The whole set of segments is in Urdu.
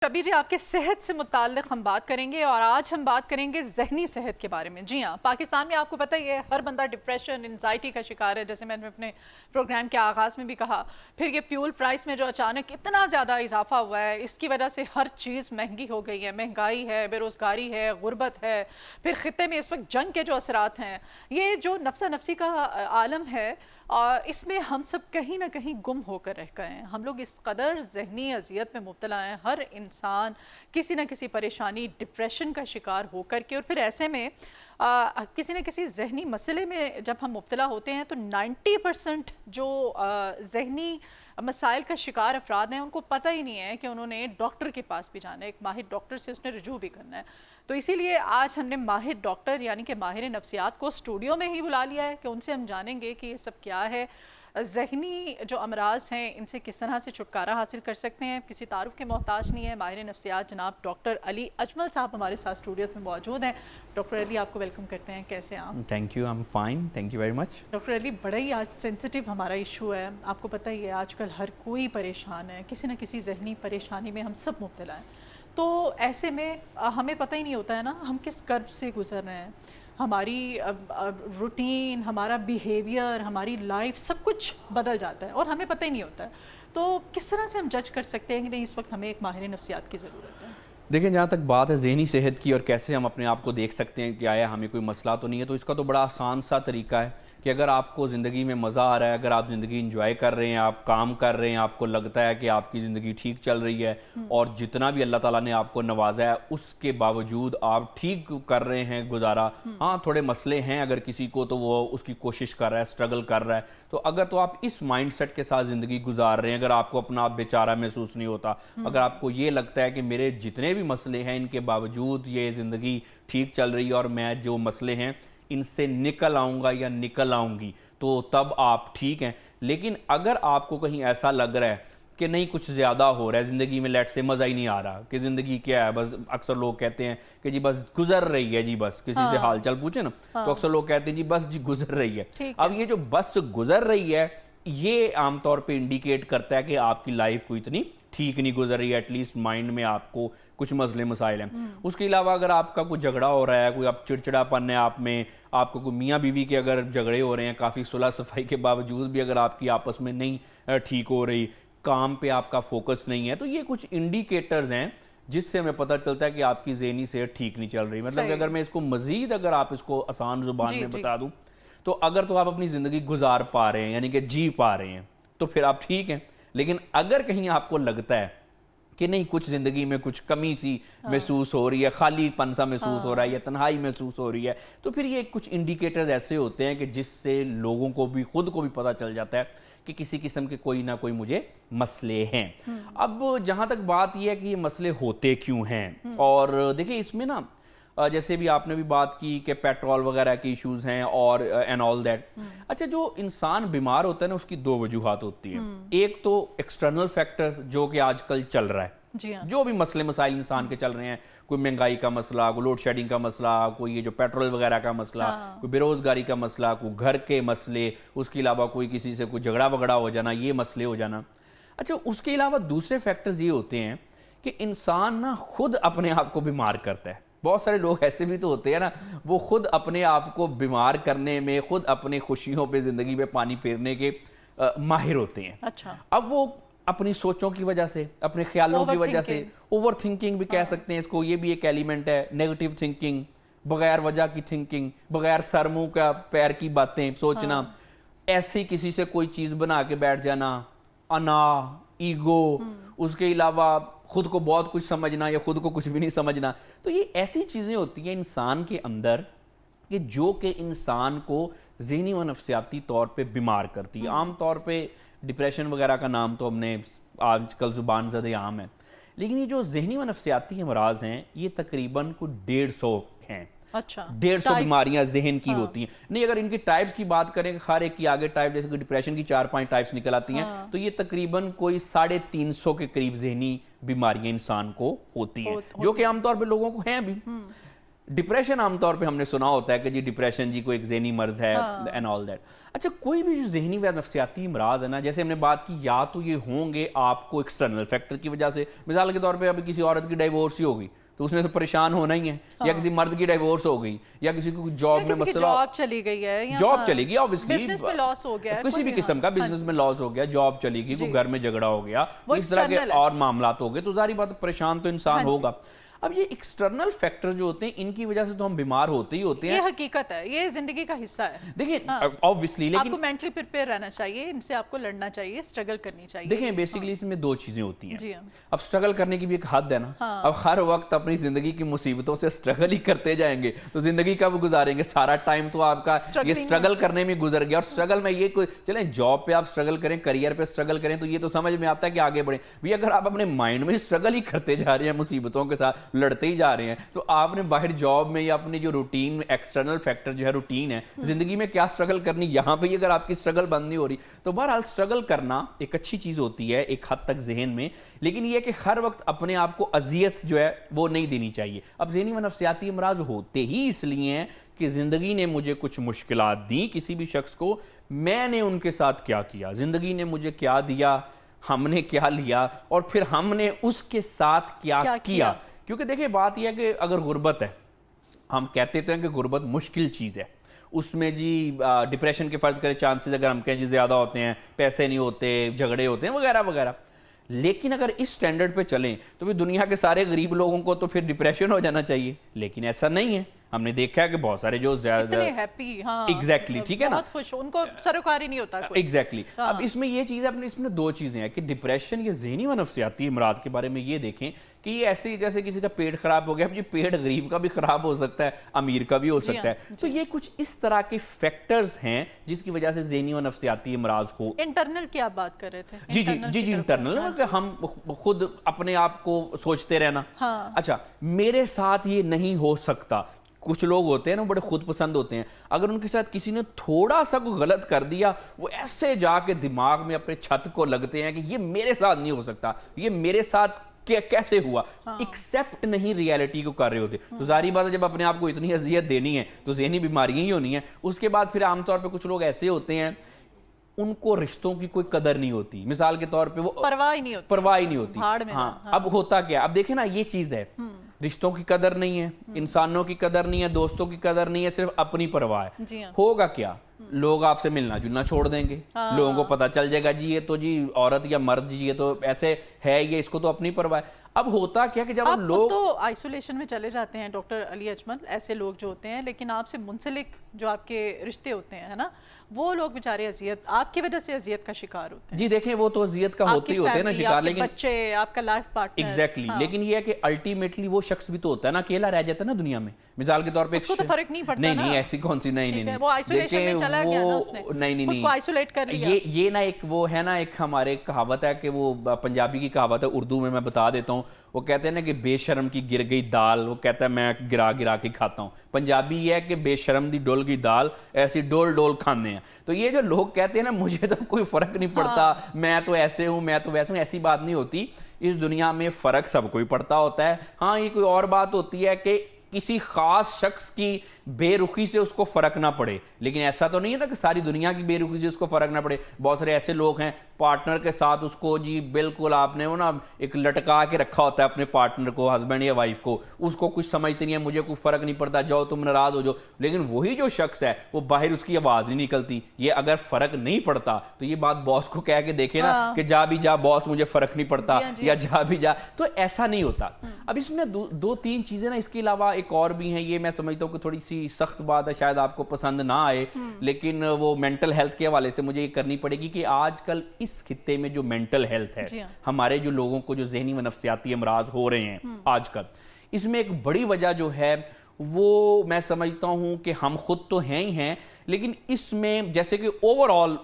شبیر جی، آپ کے صحت سے متعلق ہم بات کریں گے اور آج ہم بات کریں گے ذہنی صحت کے بارے میں۔ جی ہاں، پاکستان میں آپ کو پتہ ہی ہے ہر بندہ ڈپریشن، انزائٹی کا شکار ہے، جیسے میں نے اپنے پروگرام کے آغاز میں بھی کہا۔ پھر یہ فیول پرائس میں جو اچانک اتنا زیادہ اضافہ ہوا ہے، اس کی وجہ سے ہر چیز مہنگی ہو گئی ہے، مہنگائی ہے، بے روزگاری ہے، غربت ہے۔ پھر خطے میں اس وقت جنگ کے جو اثرات ہیں، یہ جو نفسا نفسی کا عالم ہے، اس میں ہم سب کہیں نہ کہیں گم ہو کر رہ گئے ہیں۔ ہم لوگ اس قدر ذہنی اذیت میں مبتلا ہیں، ہر انسان کسی نہ کسی پریشانی، ڈپریشن کا شکار ہو کر کے، اور پھر ایسے میں کسی نہ کسی ذہنی مسئلے میں جب ہم مبتلا ہوتے ہیں تو 90% جو ذہنی مسائل کا شکار افراد ہیں ان کو پتہ ہی نہیں ہے کہ انہوں نے ڈاکٹر کے پاس بھی جانا ہے، ایک ماہر ڈاکٹر سے اس نے رجوع بھی کرنا ہے۔ تو اسی لیے آج ہم نے ماہر ڈاکٹر یعنی کہ ماہر نفسیات کو اسٹوڈیو میں ہی بلا لیا ہے کہ ان سے ہم جانیں گے کہ یہ سب کیا ہے، ذہنی جو امراض ہیں ان سے کس طرح سے چھٹکارا حاصل کر سکتے ہیں۔ کسی تعارف کے محتاج نہیں ہے، ماہر نفسیات جناب ڈاکٹر علی اجمل صاحب ہمارے ساتھ اسٹوڈیوز میں موجود ہیں۔ ڈاکٹر علی، آپ کو ویلکم کرتے ہیں، کیسے ہیں آپ؟ Thank you, I'm fine, thank you very much۔ Doctor Ali, بڑا ہی آج سینسٹیو ہمارا ایشو ہے، آپ کو پتہ ہی ہے آج کل ہر کوئی پریشان ہے، کسی نہ کسی ذہنی پریشانی میں ہم سب مبتلا ہیں۔ تو ایسے میں ہمیں پتہ ہی نہیں ہوتا ہے نا ہم کس کرب سے گزر رہے ہیں، ہماری روٹین، ہمارا بیہیویئر، ہماری لائف سب کچھ بدل جاتا ہے اور ہمیں پتہ ہی نہیں ہوتا ہے۔ تو کس طرح سے ہم جج کر سکتے ہیں کہ نہیں اس وقت ہمیں ایک ماہر نفسیات کی ضرورت ہے؟ دیکھیں، جہاں تک بات ہے ذہنی صحت کی اور کیسے ہم اپنے آپ کو دیکھ سکتے ہیں کہ آیا ہمیں کوئی مسئلہ تو نہیں ہے، تو اس کا تو بڑا آسان سا طریقہ ہے کہ اگر آپ کو زندگی میں مزہ آ رہا ہے، اگر آپ زندگی انجوائے کر رہے ہیں، آپ کام کر رہے ہیں، آپ کو لگتا ہے کہ آپ کی زندگی ٹھیک چل رہی ہے اور جتنا بھی اللہ تعالیٰ نے آپ کو نوازا ہے اس کے باوجود آپ ٹھیک کر رہے ہیں گزارا، ہاں تھوڑے مسئلے ہیں اگر کسی کو تو وہ اس کی کوشش کر رہا ہے، سٹرگل کر رہا ہے، تو اگر تو آپ اس مائنڈ سیٹ کے ساتھ زندگی گزار رہے ہیں، اگر آپ کو اپنا آپ بیچارہ محسوس نہیں ہوتا، اگر آپ کو یہ لگتا ہے کہ میرے جتنے بھی مسئلے ہیں ان کے باوجود یہ زندگی ٹھیک چل رہی ہے اور میں جو مسئلے ہیں ان سے نکل آؤں گا یا نکل آؤں گی، تو تب آپ ٹھیک ہیں۔ لیکن اگر آپ کو کہیں ایسا لگ رہا ہے کہ نہیں کچھ زیادہ ہو رہا ہے زندگی میں، لیٹ سے مزہ ہی نہیں آ رہا کہ زندگی کیا ہے، بس اکثر لوگ کہتے ہیں کہ جی بس گزر رہی ہے، جی بس کسی سے حال چال پوچھیں نا تو اکثر لوگ کہتے ہیں جی بس جی گزر رہی ہے۔ اب یہ جو بس گزر رہی ہے یہ عام طور پہ انڈیکیٹ کرتا ہے کہ آپ کی لائف کو اتنی ٹھیک نہیں گزر رہی ہے، ایٹ لیسٹ مائنڈ میں آپ کو کچھ مسئلے مسائل ہیں۔ اس کے علاوہ اگر آپ کا کوئی جھگڑا ہو رہا ہے، کوئی آپ چڑچڑا پن ہے آپ میں، آپ کو کوئی میاں بیوی کے اگر جھگڑے ہو رہے ہیں، کافی صلح صفائی کے باوجود بھی اگر آپ کی آپس میں نہیں ٹھیک ہو رہی، کام پہ آپ کا فوکس نہیں ہے، تو یہ کچھ انڈیکیٹرز ہیں جس سے ہمیں پتہ چلتا ہے کہ آپ کی ذہنی صحت ٹھیک نہیں چل رہی۔ مطلب کہ اگر میں اس کو مزید اگر آپ اس کو آسان زبان میں بتا دوں تو اگر تو آپ اپنی زندگی گزار پا رہے ہیں یعنی کہ جی پا رہے ہیں تو پھر آپ ٹھیک ہیں، لیکن اگر کہیں آپ کو لگتا ہے کہ نہیں کچھ زندگی میں کچھ کمی سی محسوس ہو رہی ہے، خالی پن سا محسوس ہو رہا ہے یا تنہائی محسوس ہو رہی ہے، تو پھر یہ کچھ انڈیکیٹرز ایسے ہوتے ہیں کہ جس سے لوگوں کو بھی خود کو بھی پتہ چل جاتا ہے کہ کسی قسم کے کوئی نہ کوئی مجھے مسئلے ہیں۔ اب جہاں تک بات یہ ہے کہ یہ مسئلے ہوتے کیوں ہیں، اور دیکھیں اس میں نا جیسے بھی آپ نے بھی بات کی کہ پیٹرول وغیرہ کی ایشوز ہیں اور اینڈ آل دیٹ۔ اچھا، جو انسان بیمار ہوتا ہے نا اس کی دو وجوہات ہوتی ہیں، ایک تو ایکسٹرنل فیکٹر جو کہ آج کل چل رہا ہے، جو بھی مسئلے مسائل انسان کے چل رہے ہیں، کوئی مہنگائی کا مسئلہ، کوئی لوڈ شیڈنگ کا مسئلہ، کوئی یہ جو پیٹرول وغیرہ کا مسئلہ، کوئی بے روزگاری کا مسئلہ، کوئی گھر کے مسئلے، اس کے علاوہ کوئی کسی سے کوئی جھگڑا وگڑا ہو جانا، یہ مسئلے ہو جانا۔ اچھا، اس کے علاوہ دوسرے فیکٹرز یہ ہوتے ہیں کہ انسان نا خود اپنے آپ کو بیمار کرتا ہے۔ بہت سارے لوگ ایسے بھی تو ہوتے ہیں نا، وہ خود اپنے آپ کو بیمار کرنے میں، خود اپنے خوشیوں پہ زندگی پہ پانی پھیرنے کے ماہر ہوتے ہیں۔ اچھا، اب وہ اپنی سوچوں کی وجہ سے، اپنے خیالوں کی وجہ سے، اوور تھنکنگ بھی کہہ سکتے ہیں اس کو، یہ بھی ایک ایلیمنٹ ہے، نیگیٹو تھنکنگ، بغیر وجہ کی تھنکنگ، بغیر سر منہ کا پیر کی باتیں سوچنا، ایسے ہی کسی سے کوئی چیز بنا کے بیٹھ جانا، انا، ایگو، اس کے علاوہ خود کو بہت کچھ سمجھنا یا خود کو کچھ بھی نہیں سمجھنا۔ تو یہ ایسی چیزیں ہوتی ہیں انسان کے اندر کہ جو کہ انسان کو ذہنی و نفسیاتی طور پہ بیمار کرتی ہے۔ عام طور پہ ڈپریشن وغیرہ کا نام تو ہم نے آج کل زبان زدہ عام ہے، لیکن یہ جو ذہنی و نفسیاتی امراض ہیں یہ تقریباً کوئی 150 ہیں۔ اچھا، 150 بیماریاں ذہن کی ہوتی ہیں۔ نہیں، اگر ان کی ٹائپس کی بات کریں، ہر ایک کی آگے ٹائپ، جیسے کہ ڈپریشن کی 4-5 ٹائپس نکل آتی ہیں، تو یہ تقریباً کوئی 350 کے قریب ذہنی بیماریاں انسان کو ہوتی ہیں، جو کہ عام طور پہ لوگوں کو ہیں بھی۔ ڈپریشن عام طور پہ ہم نے سنا ہوتا ہے کہ جی ڈپریشن جی کوئی ایک ذہنی مرض ہے اینڈ آل دیٹ. اچھا کوئی بھی جو ذہنی و نفسیاتی امراض ہے نا, جیسے ہم نے بات کی یا تو یہ ہوں گے آپ کو ایکسٹرنل فیکٹر کی وجہ سے, مثال کے طور پہ ابھی کسی عورت کی ڈائیورس ہی ہوگی تو اس نے تو پریشان ہونا ہی ہے, یا کسی مرد کی ڈائیورس ہو گئی, یا کسی کو جاب میں مسئلہ, جاب چلی گئی ہے, جاب چلی گئی اوبویسلی, بزنس میں لاس ہو گیا, کسی بھی قسم کا بزنس میں لاس ہو گیا, جاب چلی گئی, کوئی گھر میں جھگڑا ہو گیا, اس طرح کے اور معاملات ہو گئے, تو ظاہری بات پریشان تو انسان ہوگا. اب یہ ایکسٹرنل فیکٹر جو ہوتے ہیں ان کی وجہ سے تو ہم بیمار ہوتے ہی ہوتے ہیں, یہ حقیقت ہے, یہ زندگی کا حصہ ہے. دیکھیں obviously, آپ لیکن کو مینٹلی پریپیئر رہنا چاہیے, ان سے آپ کو لڑنا چاہیے, اسٹرگل کرنی چاہیے. دیکھیں بیسیکلی اس میں دو چیزیں ہوتی ہیں. جی اب اسٹرگل کرنے کی بھی ایک حد ہے نا, اب ہر وقت اپنی زندگی کی مصیبتوں سے اسٹرگل ہی کرتے جائیں گے تو زندگی کب گزاریں گے؟ سارا ٹائم تو آپ کا یہ اسٹرگل کرنے میں گزر گیا. اور اسٹرگل میں یہ کوئی چلیں جاب پہ آپ اسٹرگل کریں, کریئر پہ اسٹرگل کریں تو یہ تو سمجھ میں آتا ہے کہ آگے بڑھیں. بھی اگر آپ اپنے مائنڈ میں اسٹرگل ہی کرتے جا رہے ہیں, مصیبتوں کے ساتھ لڑتے ہی جا رہے ہیں, تو آپ نے باہر جاب میں یا اپنی جو روٹین ایکسٹرنل فیکٹر جو ہے روٹین ہے زندگی میں کیا اسٹرگل کرنی, یہاں پہ اگر آپ کی اسٹرگل بند نہیں ہو رہی تو بہرحال اسٹرگل کرنا ایک اچھی چیز ہوتی ہے ایک حد تک ذہن میں, لیکن یہ کہ ہر وقت اپنے آپ کو اذیت جو ہے وہ نہیں دینی چاہیے. اب ذہنی و نفسیاتی امراض ہوتے ہی اس لیے ہیں کہ زندگی نے مجھے کچھ مشکلات دیں, کسی بھی شخص کو, میں نے ان کے ساتھ کیا کیا, زندگی نے مجھے کیا دیا, ہم نے کیا لیا, اور پھر ہم نے اس کے ساتھ کیا کیا. کیونکہ دیکھیں بات یہ ہے کہ اگر غربت ہے, ہم کہتے تو ہیں کہ غربت مشکل چیز ہے, اس میں جی ڈپریشن کے فرض کرے چانسز اگر ہم کہیں جی زیادہ ہوتے ہیں, پیسے نہیں ہوتے, جھگڑے ہوتے ہیں وغیرہ وغیرہ. لیکن اگر اس سٹینڈرڈ پہ چلیں تو بھی دنیا کے سارے غریب لوگوں کو تو پھر ڈپریشن ہو جانا چاہیے, لیکن ایسا نہیں ہے. ہم نے دیکھا ہے کہ بہت سارے جو زیادہ ہیپی, ہاں ایگزیکٹلی, ٹھیک ہے نا, بہت خوش, ان کو سروکار ہی نہیں ہوتا کوئی. ایگزیکٹلی. اب اس میں یہ چیز ہے, اس میں دو چیزیں ہیں کہ ڈپریشن یا ذہنی و نفسیاتی امراض کے بارے میں یہ دیکھیں کہ یہ ایسے جیسے کسی کا پیٹ خراب ہو گیا, اب یہ پیٹ غریب کا بھی خراب ہو سکتا ہے, امیر کا بھی ہو سکتا ہے, تو یہ کچھ اس طرح کے فیکٹرز ہیں جس کی وجہ سے ذہنی و نفسیاتی امراض ہو. انٹرنل کی آپ بات کر رہے تھے. جی انٹرنل, ہم خود اپنے آپ کو سوچتے رہنا, اچھا میرے ساتھ یہ نہیں ہو سکتا. کچھ لوگ ہوتے ہیں نا بڑے خود پسند ہوتے ہیں, اگر ان کے ساتھ کسی نے تھوڑا سا کوئی غلط کر دیا وہ ایسے جا کے دماغ میں اپنے چھت کو لگتے ہیں کہ یہ میرے ساتھ نہیں ہو سکتا, یہ میرے ساتھ کیسے ہوا, ایکسیپٹ نہیں ریالٹی کو کر رہے ہوتے. تو ظاہری بات ہے جب اپنے آپ کو اتنی اذیت دینی ہے تو ذہنی بیماریاں ہی ہونی ہیں. اس کے بعد پھر عام طور پہ کچھ لوگ ایسے ہوتے ہیں ان کو رشتوں کی کوئی قدر نہیں ہوتی, مثال کے طور پہ وہ پرواہ ہی نہیں ہوتی. ہاں اب ہوتا کیا, اب دیکھیں نا یہ چیز ہے, رشتوں کی قدر نہیں ہے, انسانوں کی قدر نہیں ہے, دوستوں کی قدر نہیں ہے, صرف اپنی پرواہ ہے. ہوگا کیا, لوگ آپ سے ملنا جلنا چھوڑ دیں گے, لوگوں کو پتہ چل جائے گا جی یہ تو جی عورت یا مرد جی یہ تو ایسے ہے, یہ اس کو تو اپنی پرواہ ہے. اب ہوتا کیا کہ جب ہم لوگ تو آئسولیشن میں چلے جاتے ہیں ڈاکٹر علی اجمل, ایسے لوگ جو ہوتے ہیں, لیکن آپ سے منسلک جو آپ کے رشتے ہوتے ہیں نا, وہ لوگ بیچارے اذیت آپ کی وجہ سے اذیت کا شکار ہوتے ہیں. جی دیکھیں وہ تو اذیت کا ہوتے ہی ہوتے ہیں نا شکار, لیکن بچے, آپ کا لائف پارٹنر, ایگزیکٹلی, لیکن یہ ہے کہ الٹیمیٹلی وہ شخص بھی تو ہوتا ہے نا, اکیلا رہ جاتا ہے نا دنیا میں. مثال کے طور پہ اس کو تو فرق نہیں پڑتا, نہیں ایسی کون سی, نہیں وہ آئسولیشن میں چلا گیا نا, اس نے نہیں آئسولیٹ کر لیا. یہ نا ایک وہ ہے نا, ایک ہمارے کہاوت ہے کہ وہ پنجابی کی کہاوت ہے, اردو میں بتا دیتا ہوں. وہ کہتے ہیں نا کہ بے شرم کی گر گئی دال, وہ کہتا ہے میں گرا گرا کے کھاتا ہوں. پنجابی یہ ہے کہ بے شرم دی ڈول گئی دال, ایسی ڈول ڈول کھانے ہیں. تو یہ جو لوگ کہتے ہیں نا مجھے تو کوئی فرق نہیں پڑتا, میں تو ایسے ہوں, میں تو ویسے ہوں, ایسی بات نہیں ہوتی. اس دنیا میں فرق سب کو ہی پڑتا ہوتا ہے. ہاں یہ کوئی اور بات ہوتی ہے کہ کسی خاص شخص کی بے رخی سے اس کو فرق نہ پڑے, لیکن ایسا تو نہیں ہے نا کہ ساری دنیا کی بے رخی سے اس کو فرق نہ پڑے. بہت سارے ایسے لوگ ہیں پارٹنر کے ساتھ اس کو جی بالکل آپ نے وہ نا ایک لٹکا کے رکھا ہوتا ہے اپنے پارٹنر کو, ہسبینڈ یا وائف کو, اس کو کچھ سمجھتے نہیں ہے, مجھے کوئی فرق نہیں پڑتا, جاؤ تم ناراض ہو جاؤ. لیکن وہی جو شخص ہے وہ باہر اس کی آواز نہیں نکلتی. یہ اگر فرق نہیں پڑتا تو یہ بات باس کو کہہ کے دیکھے نا کہ جا بھی جا باس مجھے فرق نہیں پڑتا, یا جا بھی جا, تو ایسا نہیں ہوتا. اب اس میں دو تین چیزیں نا اس کے علاوہ ایک اور بھی ہیں, یہ میں سمجھتا ہوں کہ تھوڑی سی سخت بات ہے, شاید آپ کو پسند نہ آئے, لیکن وہ مینٹل ہیلتھ کے حوالے سے مجھے یہ کرنی پڑے گی کہ آج کل اس خطے میں جو مینٹل ہیلتھ ہے, ہمارے جو لوگوں کو جو ذہنی و نفسیاتی امراض ہو رہے ہیں آج کل, اس میں ایک بڑی وجہ جو ہے وہ میں سمجھتا ہوں کہ ہم خود تو ہیں ہی ہیں, لیکن اس میں جیسے کہ اوور آل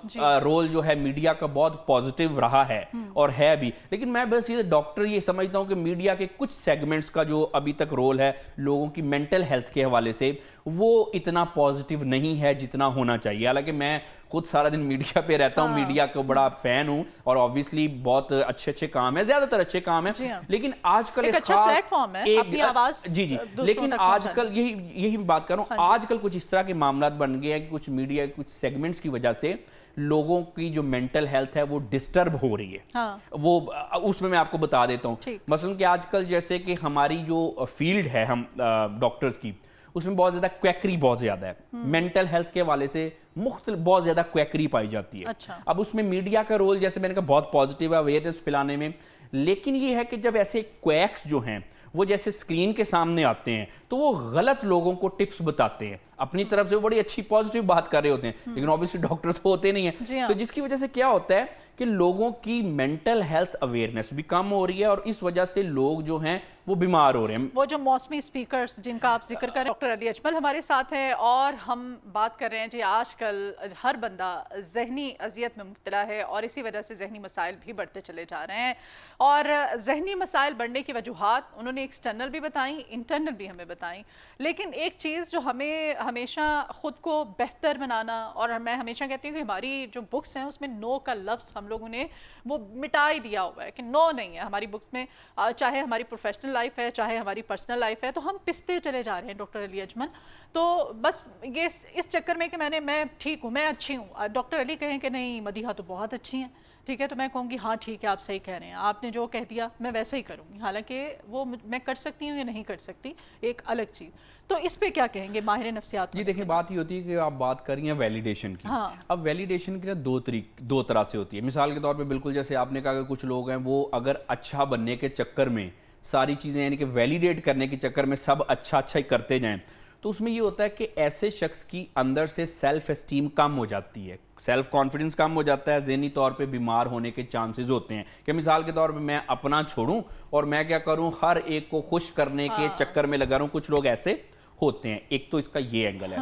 رول جو ہے میڈیا کا بہت پازیٹیو رہا ہے اور ہے بھی، لیکن میں بس یہ ڈاکٹر یہ سمجھتا ہوں کہ میڈیا کے کچھ سیگمنٹس کا جو ابھی تک رول ہے لوگوں کی مینٹل ہیلتھ کے حوالے سے وہ اتنا پازیٹیو نہیں ہے جتنا ہونا چاہیے. حالانکہ میں خود سارا دن میڈیا پہ رہتا ہوں, میڈیا کا بڑا فین ہوں, اور آبویسلی بہت اچھے کام ہیں, زیادہ تر اچھے کام ہیں, لیکن آج کل ایک اچھا پلیٹ فارم ہے اپنی آواز جی لیکن آج کل یہی بات کر رہا ہوں, آج کل کچھ اس طرح کے معاملات بن گئے ہیں کہ کچھ میڈیا کچھ سیگمنٹس کی وجہ سے لوگوں کی جو مینٹل ہیلتھ ہے وہ ڈسٹرب ہو رہی ہے. وہ اس میں آپ کو بتا دیتا ہوں, مثلا کہ آج کل جیسے کہ ہماری جو فیلڈ ہے ہم ڈاکٹرز کی, اس میں بہت زیادہ کویکری بہت زیادہ ہے, مینٹل ہیلتھ کے حوالے سے مختلف بہت زیادہ کویکری پائی جاتی ہے. اب اس میں میڈیا کا رول جیسے میں نے کہا بہت پازیٹیو ہے اویئرنیس پھیلانے میں, لیکن یہ ہے کہ جب ایسے کویکس جو ہیں وہ جیسے اسکرین کے سامنے آتے ہیں تو وہ غلط لوگوں کو ٹپس بتاتے ہیں, اپنی طرف سے وہ بڑی اچھی پازیٹیو بات کر رہے ہوتے ہیں, لیکن obviously ڈاکٹر تو ہوتے نہیں ہیں, تو جس کی وجہ سے کیا ہوتا ہے کہ لوگوں کی مینٹل ہیلتھ اویئرنیس بھی کم ہو رہی ہے, اور اس وجہ سے لوگ جو ہیں وہ بیمار ہو رہے ہیں. وہ جو موسمی سپیکرز جن کا آپ ذکر کر رہے ہیں, ڈاکٹر علی اجمل ہمارے ساتھ ہیں, اور ہم بات کر رہے ہیں جی آج کل ہر بندہ ذہنی اذیت میں مبتلا ہے, اور اسی وجہ سے ذہنی مسائل بھی بڑھتے چلے جا رہے ہیں, اور ذہنی مسائل بڑھنے کی وجوہات انہوں نے ایکسٹرنل بھی بتائیں, انٹرنل بھی ہمیں بتائیں, لیکن ایک چیز جو ہمیں ہمیشہ خود کو بہتر بنانا, اور میں ہمیشہ کہتی ہوں کہ ہماری جو بکس ہیں اس میں نو کا لفظ ہم لوگوں نے وہ مٹا ہی دیا ہوا ہے کہ نو نہیں ہے ہماری بکس میں, چاہے ہماری پروفیشنل لائف ہے چاہے ہماری پرسنل لائف ہے, تو ہم پستے چلے جا رہے ہیں ڈاکٹر علی اجمل. تو بس یہ اس چکر میں کہ میں ٹھیک ہوں, میں اچھی ہوں, ڈاکٹر علی کہیں کہ نہیں مدیحہ تو بہت اچھی ہیں, ٹھیک ہے, تو میں کہوں گی ہاں ٹھیک ہے آپ صحیح کہہ رہے ہیں, آپ نے جو کہہ دیا میں ویسے ہی کروں گی, حالانکہ وہ میں کر سکتی ہوں یا نہیں کر سکتی ایک الگ چیز. تو اس پہ کیا کہیں گے ماہر نفسیات؟ جی دیکھیں بات یہ ہوتی ہے کہ آپ بات کر رہی ہیں ویلیڈیشن کی. اب ویلیڈیشن کی دو طرح سے ہوتی ہے. مثال کے طور پہ بالکل جیسے آپ نے کہا کہ کچھ لوگ ہیں وہ اگر اچھا بننے کے چکر میں ساری چیزیں یعنی کہ ویلیڈیٹ کرنے کے چکر میں سب اچھا ہی کرتے جائیں, تو اس میں یہ ہوتا ہے کہ ایسے شخص کی اندر سے سیلف اسٹیم کم ہو جاتی ہے, سیلف کانفیڈنس کم ہو جاتا ہے, ذہنی طور پہ بیمار ہونے کے چانسز ہوتے ہیں. کہ مثال کے طور پہ میں اپنا چھوڑوں اور میں کیا کروں, ہر ایک کو خوش کرنے کے چکر میں لگا رہا ہوں, کچھ لوگ ایسے ہوتے ہیں. ایک تو اس کا یہ اینگل ہے,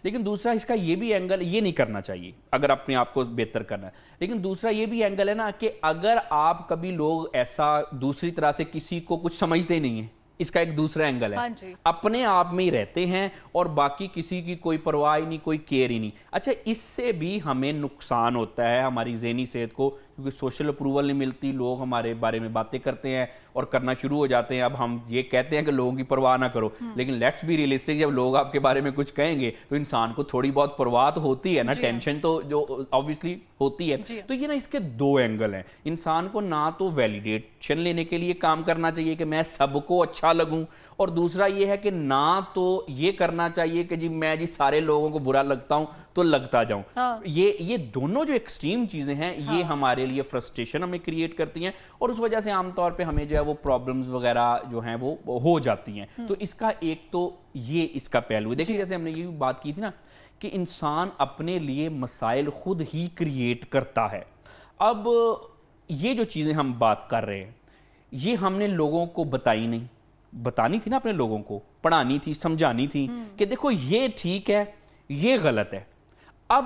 لیکن دوسرا اس کا یہ بھی اینگل, یہ نہیں کرنا چاہیے اگر اپنے آپ کو بہتر کرنا ہے, لیکن دوسرا یہ بھی اینگل ہے نا کہ اگر آپ کبھی لوگ ایسا دوسری طرح سے کسی کو کچھ سمجھتے ہی نہیں ہیں, اس کا ایک دوسرا اینگل ہے, اپنے آپ میں ہی رہتے ہیں اور باقی کسی کی کوئی پرواہ ہی نہیں, کوئی کیئر ہی نہیں. اچھا اس سے بھی ہمیں نقصان ہوتا ہے ہماری ذہنی صحت کو, کیونکہ سوشل اپروول نہیں ملتی, لوگ ہمارے بارے میں باتیں کرتے ہیں اور کرنا شروع ہو جاتے ہیں. اب ہم یہ کہتے ہیں کہ لوگوں کی پرواہ نہ کرو, لیکن لیٹس بی ریئلسٹک, جب لوگ آپ کے بارے میں کچھ کہیں گے تو انسان کو تھوڑی بہت پرواہ تو ہوتی ہے نا, ٹینشن تو جو obviously ہوتی ہے. تو یہ نا اس کے دو اینگل ہیں. انسان کو نہ تو ویلیڈیشن لینے کے لیے کام کرنا چاہیے کہ میں سب کو اچھا لگوں, اور دوسرا یہ ہے کہ نہ تو یہ کرنا چاہیے کہ جی میں جی سارے لوگوں کو برا لگتا ہوں تو لگتا جاؤں. یہ دونوں جو ایکسٹریم چیزیں ہیں یہ ہمارے لیے فرسٹریشن ہمیں کریٹ کرتی ہیں, اور اس وجہ سے عام طور پہ ہمیں جو ہے وہ پرابلمز وغیرہ جو ہیں وہ ہو جاتی ہیں. تو اس کا ایک تو یہ اس کا پہلو ہے. دیکھیں جیسے ہم نے یہ بات کی تھی نا کہ انسان اپنے لیے مسائل خود ہی کریٹ کرتا ہے. اب یہ جو چیزیں ہم بات کر رہے ہیں یہ ہم نے لوگوں کو بتائی نہیں, بتانی تھی نا اپنے لوگوں کو, پڑھانی تھی, سمجھانی تھی کہ دیکھو یہ ٹھیک ہے یہ غلط ہے. اب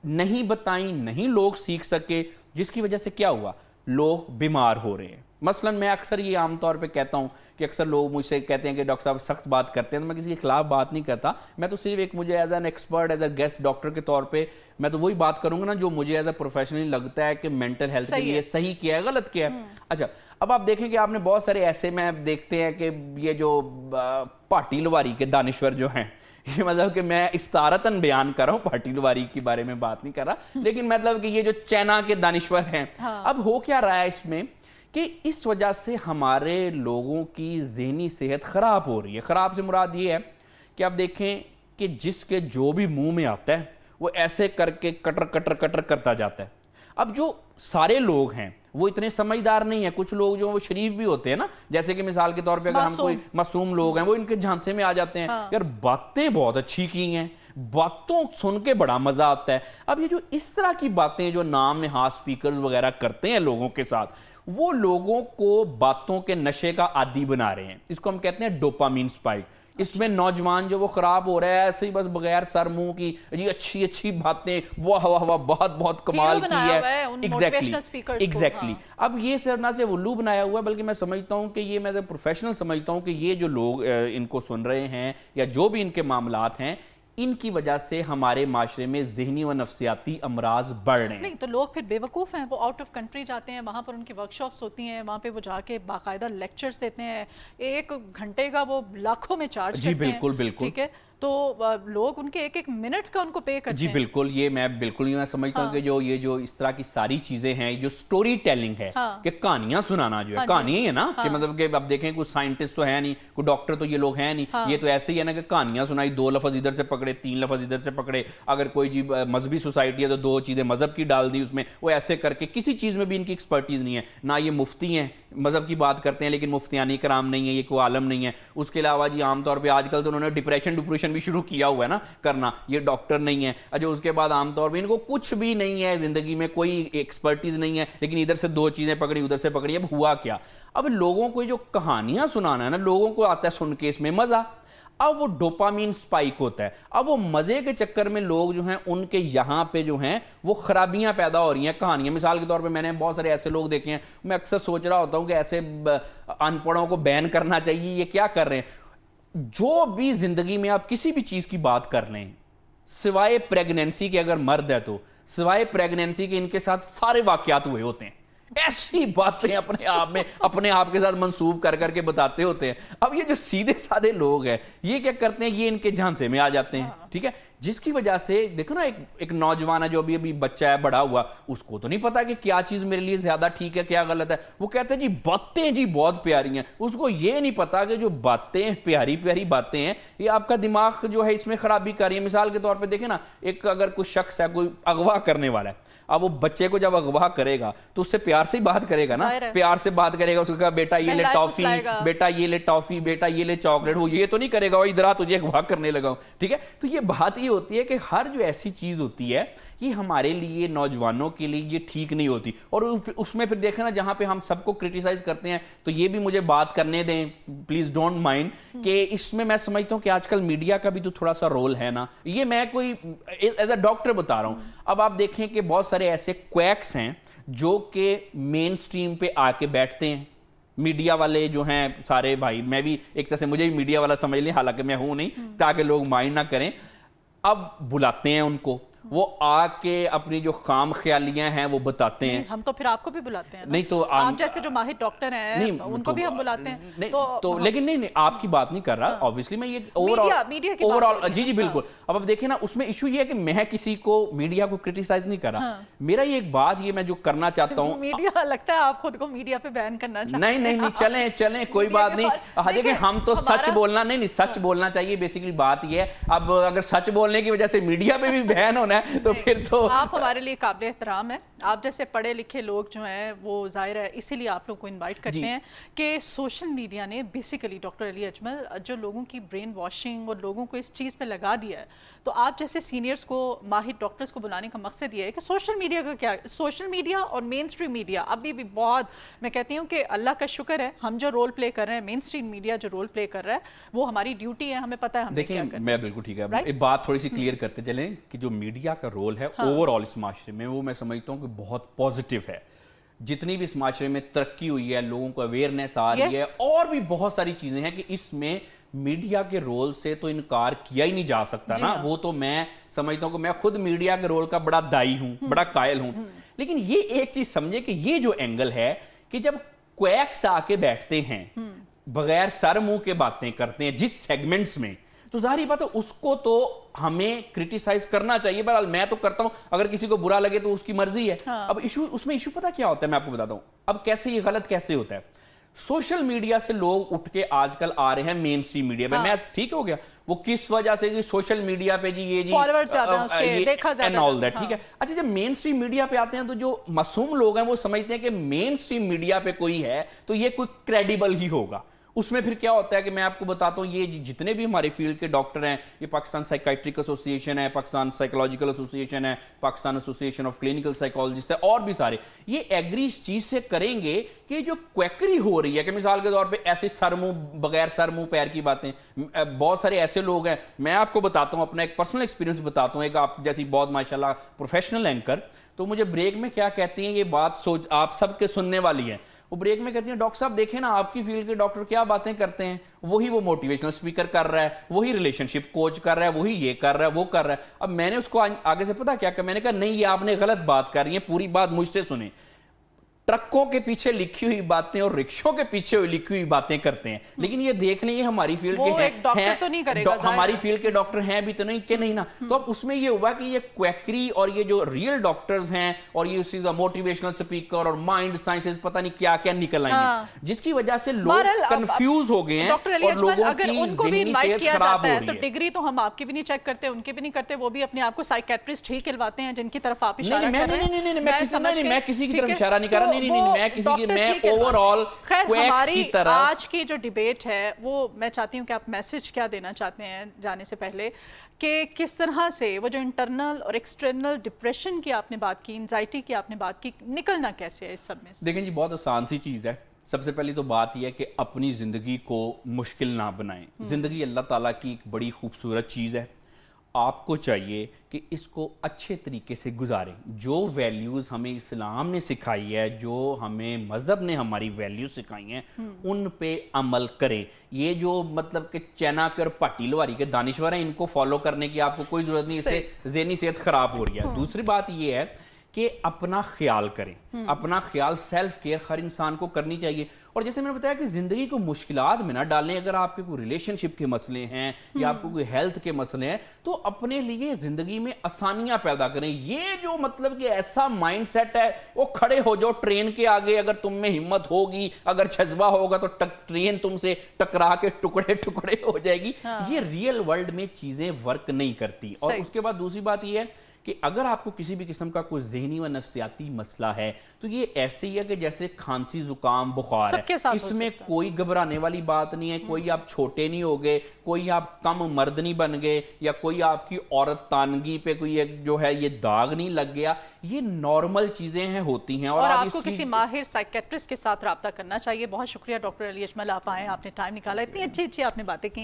نہیں بتائیں, نہیں لوگ سیکھ سکے, جس کی وجہ سے کیا ہوا, لوگ بیمار ہو رہے ہیں. مثلا میں اکثر یہ عام طور پہ کہتا ہوں کہ اکثر لوگ مجھ سے کہتے ہیں کہ ڈاکٹر صاحب سخت بات کرتے ہیں, تو میں کسی کے خلاف بات نہیں کرتا, میں تو صرف ایک مجھے as an expert as a guest doctor کے طور پہ میں تو وہی بات کروں گا نا جو مجھے ایز اے پروفیشنلی لگتا ہے کہ مینٹل ہیلتھ کے لیے صحیح کیا ہے غلط کیا ہے. اچھا اب آپ دیکھیں کہ آپ نے بہت سارے ایسے میں دیکھتے ہیں کہ یہ جو پاٹی لواری کے دانشور جو ہیں, یہ مطلب کہ میں استعارتاً بیان کر رہا ہوں, پاٹی لواری کے بارے میں بات نہیں کر رہا, لیکن مطلب کہ یہ جو چائنا کے دانشور ہیں, اب ہو کیا رہا ہے اس میں کہ اس وجہ سے ہمارے لوگوں کی ذہنی صحت خراب ہو رہی ہے. خراب سے مراد یہ ہے کہ آپ دیکھیں کہ جس کے جو بھی منہ میں آتا ہے وہ ایسے کر کے کٹر کرتا جاتا ہے. اب جو سارے لوگ ہیں وہ اتنے سمجھدار نہیں ہیں, کچھ لوگ جو وہ شریف بھی ہوتے ہیں نا, جیسے کہ مثال کے طور پہ اگر ہم کوئی معصوم لوگ ہیں وہ ان کے جھانسے میں آ جاتے ہیں, یار باتیں بہت اچھی کی ہیں, باتوں سن کے بڑا مزہ آتا ہے. اب یہ جو اس طرح کی باتیں جو نام نہاد سپیکرز وغیرہ کرتے ہیں لوگوں کے ساتھ, وہ لوگوں کو باتوں کے نشے کا عادی بنا رہے ہیں. اس کو ہم کہتے ہیں ڈوپامین سپائک. اس میں نوجوان جو وہ خراب ہو رہا ہے ایسے ہی بس بغیر سر منہ کی جی اچھی اچھی باتیں واہ واہ واہ بہت بہت کمال کی ہے. ایگزیکٹلی. اب یہ صرف نہ صرف الو بنایا ہوا ہے بلکہ میں سمجھتا ہوں کہ یہ میں پروفیشنل سمجھتا ہوں کہ یہ جو لوگ ان کو سن رہے ہیں یا جو بھی ان کے معاملات ہیں ان کی وجہ سے ہمارے معاشرے میں ذہنی و نفسیاتی امراض بڑھ رہے ہیں. نہیں تو لوگ پھر بے وقوف ہیں, وہ آؤٹ آف کنٹری جاتے ہیں, وہاں پر ان کی ورک شاپس ہوتی ہیں, وہاں پہ وہ جا کے باقاعدہ لیکچرز دیتے ہیں, 1 گھنٹے کا وہ لاکھوں میں چارج کرتے ہیں. جی بالکل بالکل. ٹھیک ہے, تو لوگ ان کے 1 منٹ کا ان کو پے کرتے ہیں. جی بالکل. یہ میں بالکل میں سمجھتا ہوں کہ یہ جو اس طرح کی ساری چیزیں ہیں, جو سٹوری ٹیلنگ ہے کہ کہانیاں سنانا جو ہے کہانی ہے نا, کہ مطلب کہ اب دیکھیں کوئی سائنٹسٹ تو ہے نہیں, کوئی ڈاکٹر تو یہ لوگ ہیں نہیں, یہ تو ایسے ہی ہے نا کہ کہانیاں سنائی, 2 لفظ ادھر سے پکڑے 3 لفظ ادھر سے پکڑے. اگر کوئی جی مذہبی سوسائٹی ہے تو 2 چیزیں مذہب کی ڈال دی اس میں, وہ ایسے کر کے کسی چیز میں بھی ان کی ایکسپرٹیز نہیں ہے. نہ یہ مفتی ہیں, مذہب کی بات کرتے ہیں لیکن مفتیانی کرام نہیں ہے, یہ کوئی عالم نہیں ہے. اس کے علاوہ جی عام طور پہ آج کل تو انہوں نے ڈپریشن بھی شروع کیا ہوا ہے نا کرنا, یہ ڈاکٹر نہیں ہے. اچھا اس کے بعد عام طور پہ ان کو کچھ بھی نہیں ہے زندگی میں, کوئی ایکسپرٹیز نہیں ہے, لیکن ادھر سے 2 چیزیں پکڑی ادھر سے پکڑی. اب ہوا کیا, اب لوگوں کو جو کہانیاں سنانا ہے نا, لوگوں کو آتا ہے سن کے اس میں مزہ. اب وہ ڈوپامین سپائک ہوتا ہے. اب وہ مزے کے چکر میں لوگ جو ہیں ان کے یہاں پہ جو ہیں وہ خرابیاں پیدا ہو رہی ہیں. کہانیاں مثال کے طور پہ میں نے بہت سارے ایسے لوگ دیکھے ہیں, میں اکثر سوچ رہا ہوتا ہوں کہ ایسے ان پڑھوں کو بین کرنا چاہیے, یہ کیا کر رہے ہیں. جو بھی زندگی میں آپ کسی بھی چیز کی بات کر لیں سوائے پریگننسی کے, اگر مرد ہے تو سوائے پریگننسی کے ان کے ساتھ سارے واقعات ہوئے ہوتے ہیں. ایسی باتیں اپنے آپ کے ساتھ منسوب کر کے بتاتے ہوتے ہیں. اب یہ جو سیدھے سادے لوگ ہیں یہ کیا کرتے ہیں, یہ ان کے جھانسے میں آ جاتے ہیں. ٹھیک ہے, جس کی وجہ سے دیکھو نا ایک نوجوان ہے جو ابھی بچہ ہے بڑا ہوا, اس کو تو نہیں پتا کہ کیا چیز میرے لیے زیادہ ٹھیک ہے کیا غلط ہے. وہ کہتے ہیں جی باتیں جی بہت پیاری ہیں, اس کو یہ نہیں پتا کہ جو باتیں پیاری باتیں ہیں یہ آپ کا دماغ جو ہے اس میں خرابی کر رہی ہے. مثال کے طور پہ دیکھیں نا, ایک اگر کوئی شخص ہے, کوئی اغوا کرنے والا ہے, اب وہ بچے کو جب اغوا کرے گا تو اس سے پیار سے ہی بات کرے گا نا, پیار سے بات کرے گا, اس کو کہا بیٹا یہ لے ٹافی, بیٹا یہ لے ٹافی, بیٹا یہ لے چاکلیٹ. وہ یہ تو نہیں کرے گا ادھر آ تجھے اغوا کرنے لگا ہوں. ٹھیک ہے, تو یہ بات یہ ہوتی ہے کہ ہر جو ایسی چیز ہوتی ہے یہ ہمارے لیے نوجوانوں کے لیے یہ ٹھیک نہیں ہوتی. اور اس میں پھر دیکھیں نا جہاں پہ ہم سب کو کرٹیسائز کرتے ہیں تو یہ بھی مجھے بات کرنے دیں پلیز ڈونٹ مائنڈ, کہ اس میں سمجھتا ہوں کہ آج کل میڈیا کا بھی تو تھوڑا سا رول ہے نا. یہ میں کوئی ایز اے ڈاکٹر بتا رہا ہوں. اب آپ دیکھیں کہ بہت سارے ایسے کویکس ہیں جو کہ مین سٹریم پہ آ کے بیٹھتے ہیں. میڈیا والے جو ہیں سارے بھائی, میں بھی ایک طرح سے مجھے بھی میڈیا والا سمجھ لیں, حالانکہ میں ہوں نہیں, تاکہ لوگ مائنڈ نہ کریں. اب بلاتے ہیں ان کو, وہ آ کے اپنی جو خام خیالیاں ہیں وہ بتاتے ہیں. ہم تو پھر آپ کو بھی بلاتے ہیں. نہیں تو آپ جیسے جو ماہر ڈاکٹر ہیں ان کو بھی ہم بلاتے ہیں. تو لیکن نہیں آپ کی بات نہیں کر رہا, اوبویسلی میں یہ اوور آل جی بالکل. اب دیکھیں نا اس میں ایشو یہ ہے کہ میں کسی کو میڈیا کو کرٹیسائز نہیں کر رہا. میرا یہ ایک بات یہ میں جو کرنا چاہتا ہوں, میڈیا لگتا ہے آپ خود کو میڈیا پہ بیان کرنا چاہتے ہیں. نہیں چلیں کوئی بات نہیں. دیکھیں ہم تو سچ بولنا نہیں سچ بولنا چاہیے, بیسیکلی بات یہ ہے. اب اگر سچ بولنے کی وجہ سے میڈیا پہ بھی بیان ہونا ہے تو پھر تو آپ ہمارے لیے قابل احترام ہے. آپ جیسے پڑھے لکھے لوگ جو ہیں وہ ظاہر ہے اسی لیے آپ لوگ کو انوائٹ کرتے ہیں کہ سوشل میڈیا نے بیسیکلی ڈاکٹر علی اجمل جو لوگوں کی برین واشنگ اور لوگوں کو اس چیز پہ لگا دیا ہے. تو آپ جیسے سینئرز کو, ماہر ڈاکٹرز کو بلانے کا مقصد یہ ہے کہ سوشل میڈیا کا کیا, سوشل میڈیا اور مین اسٹریم میڈیا ابھی بھی بہت, میں کہتی ہوں کہ اللہ کا شکر ہے ہم جو رول پلے کر رہے ہیں, مین اسٹریم میڈیا جو رول پلے کر رہا ہے وہ ہماری ڈیوٹی ہے, ہمیں پتہ ہے ہم کیا کرنا ہے. میں بالکل ٹھیک ہے, ایک بات تھوڑی سی کلیئر کرتے چلیں کہ جو میڈیا کا رول ہے اوور آل اس معاشرے میں وہ میں سمجھتا ہوں کہ بہت پازیٹیو ہے. جتنی بھی اس معاشرے میں ترقی ہوئی ہے, لوگوں کو اویئرنیس آ رہی ہے, اور بھی بہت ساری چیزیں ہیں کہ اس میں میڈیا کے رول سے تو انکار کیا ہی نہیں جا سکتا نا. وہ تو میں سمجھتا ہوں کہ میں خود میڈیا کے رول کا بڑا دائی ہوں, بڑا قائل ہوں. لیکن یہ ایک چیز سمجھے کہ یہ جو اینگل ہے کہ جب کویکس آ کے بیٹھتے ہیں بغیر سر منہ کے باتیں کرتے ہیں جس سیگمنٹس میں, تو ظاہری بات ہے اس کو تو ہمیں کرٹیسائز کرنا چاہیے. بہرحال میں تو کرتا ہوں, اگر کسی کو برا لگے تو اس کی مرضی ہے. اب اس میں ایشو پتہ کیا ہوتا ہے, میں آپ کو بتاتا ہوں اب کیسے یہ غلط کیسے ہوتا ہے. سوشل میڈیا سے لوگ اٹھ کے آج کل آ رہے ہیں مین اسٹریم میڈیا پہ. میں ٹھیک ہو گیا, وہ کس وجہ سے جی سوشل میڈیا پہ جی یہ جی اینڈ آل دیٹ, ٹھیک ہے. اچھا جب مین اسٹریم میڈیا پہ آتے ہیں تو جو معصوم لوگ ہیں وہ سمجھتے ہیں کہ مین اسٹریم میڈیا پہ کوئی ہے تو یہ کوئی کریڈیبل ہی ہوگا. اس میں پھر کیا ہوتا ہے کہ میں آپ کو بتاتا ہوں، یہ جتنے بھی ہمارے فیلڈ کے ڈاکٹر ہیں، یہ پاکستان سائیکائٹرک ایسوسیشن ہے، پاکستان سائیکولوجیکل ایسوسیشن ہے، Pakistan association of clinical psychologist ہے، اور بھی سارے، یہ ایگری اس چیز سے کریں گے کہ جو کویکری ہو رہی ہے کہ مثال کے طور پہ ایسے سر منہ بغیر سر منہ پیر کی باتیں، بہت سارے ایسے لوگ ہیں، میں آپ کو بتاتا ہوں اپنا ایک پرسنل ایکسپیرینس بتاتا ہوں، ایک آپ جیسی بہت ماشاءاللہ پروفیشنل اینکر، تو مجھے بریک میں کیا کہتی ہیں، یہ بات آپ سب کے سننے والی ہے، وہ بریک میں کہتی ہیں ڈاکٹر صاحب دیکھیں نا آپ کی فیلڈ کے ڈاکٹر کیا باتیں کرتے ہیں، وہی وہ موٹیویشنل اسپیکر کر رہا ہے، وہی ریلیشن شپ کوچ کر رہا ہے، وہی یہ کر رہا ہے، وہ کر رہا ہے۔ اب میں نے اس کو آگے سے پتا کیا کہ میں نے کہا نہیں، یہ آپ نے غلط بات کر رہی ہیں، پوری بات مجھ سے سنیں۔ ٹرکوں کے پیچھے لکھی ہوئی باتیں اور رکشوں کے پیچھے لکھی ہوئی باتیں کرتے ہیں، لیکن یہ دیکھ لیں یہ ہماری فیلڈ کے ہیں، ہماری فیلڈ کے ڈاکٹر ہیں بھی تو نہیں کہ نہیں نا، تو اب اس میں یہ ہوا کہ یہ کویکری اور یہ جو ریئل ڈاکٹرز ہیں اور یہ اسی موٹیویشنل سپیکر اور مائنڈ سائنسز پتہ نہیں کیا کیا نکل آئی ہیں، جس کی وجہ سے لوگ کنفیوز ہو گئے ہیں اور لوگوں کی ذہنی صحت خراب ہو رہی ہے۔ تو ڈگری تو ہم آپ کی بھی نہیں چیک کرتے، ان کی بھی نہیں کرتے، وہ بھی اپنے آپ کو سائیکیٹرسٹ ہی کہلواتے ہیں جن کی طرف آپ اشارہ کر رہے ہیں۔ میں کسی کی طرف اشارہ نہیں کر رہا، میں اوور آل کویکس کی طرف۔ آج کی جو ڈیبیٹ ہے وہ میں چاہتی ہوں کہ آپ میسج کیا دینا چاہتے ہیں جانے سے پہلے، کہ کس طرح سے وہ جو انٹرنل اور ایکسٹرنل ڈپریشن کی آپ نے بات کی، انزائٹی کی آپ نے بات کی، نکلنا کیسے ہے اس سب میں سے؟ دیکھیں جی، بہت آسان سی چیز ہے۔ سب سے پہلی تو بات یہ ہے کہ اپنی زندگی کو مشکل نہ بنائیں۔ زندگی اللہ تعالیٰ کی ایک بڑی خوبصورت چیز ہے، آپ کو چاہیے کہ اس کو اچھے طریقے سے گزاریں۔ جو ویلیوز ہمیں اسلام نے سکھائی ہے، جو ہمیں مذہب نے ہماری ویلیوز سکھائی ہیں، ان پہ عمل کریں۔ یہ جو مطلب کہ چینا کے اور پاٹی لواری کے دانشور ہیں، ان کو فالو کرنے کی آپ کو کوئی ضرورت نہیں، اس سے ذہنی صحت خراب ہو رہی ہے۔ دوسری بات یہ ہے کہ اپنا خیال کریں، اپنا خیال سیلف کیئر ہر انسان کو کرنی چاہیے۔ اور جیسے میں نے بتایا کہ زندگی کو مشکلات میں نہ ڈالیں، اگر آپ کے کوئی ریلیشن شپ کے مسئلے ہیں یا آپ کو کوئی ہیلتھ کے مسئلے ہیں تو اپنے لیے زندگی میں آسانیاں پیدا کریں۔ یہ جو مطلب کہ ایسا مائنڈ سیٹ ہے، وہ کھڑے ہو جاؤ ٹرین کے آگے، اگر تم میں ہمت ہوگی، اگر جذبہ ہوگا تو ٹرین تم سے ٹکرا کے ٹکڑے ٹکڑے ہو جائے گی۔ یہ ریئل ورلڈ میں چیزیں ورک نہیں کرتی۔ اور اس کے بعد دوسری بات یہ ہے کہ اگر آپ کو کسی بھی قسم کا کوئی ذہنی و نفسیاتی مسئلہ ہے تو یہ ایسے ہی ہے کہ جیسے کھانسی، زکام، بخار ہے، اس میں کوئی گھبرانے والی بات نہیں ہے۔ کوئی آپ چھوٹے نہیں ہو گئے، کوئی آپ کم مرد نہیں بن گئے، یا کوئی آپ کی عورت تانگی پہ کوئی ایک جو ہے یہ داغ نہیں لگ گیا۔ یہ نارمل چیزیں ہیں، ہوتی ہیں۔ اور آپ کو کسی ماہر سائیکیٹرسٹ کے ساتھ رابطہ کرنا چاہیے۔ بہت شکریہ ڈاکٹر علی اجمل، آپ آئے، آپ نے ٹائم نکالا، اتنی اچھی آپ نے باتیں کی۔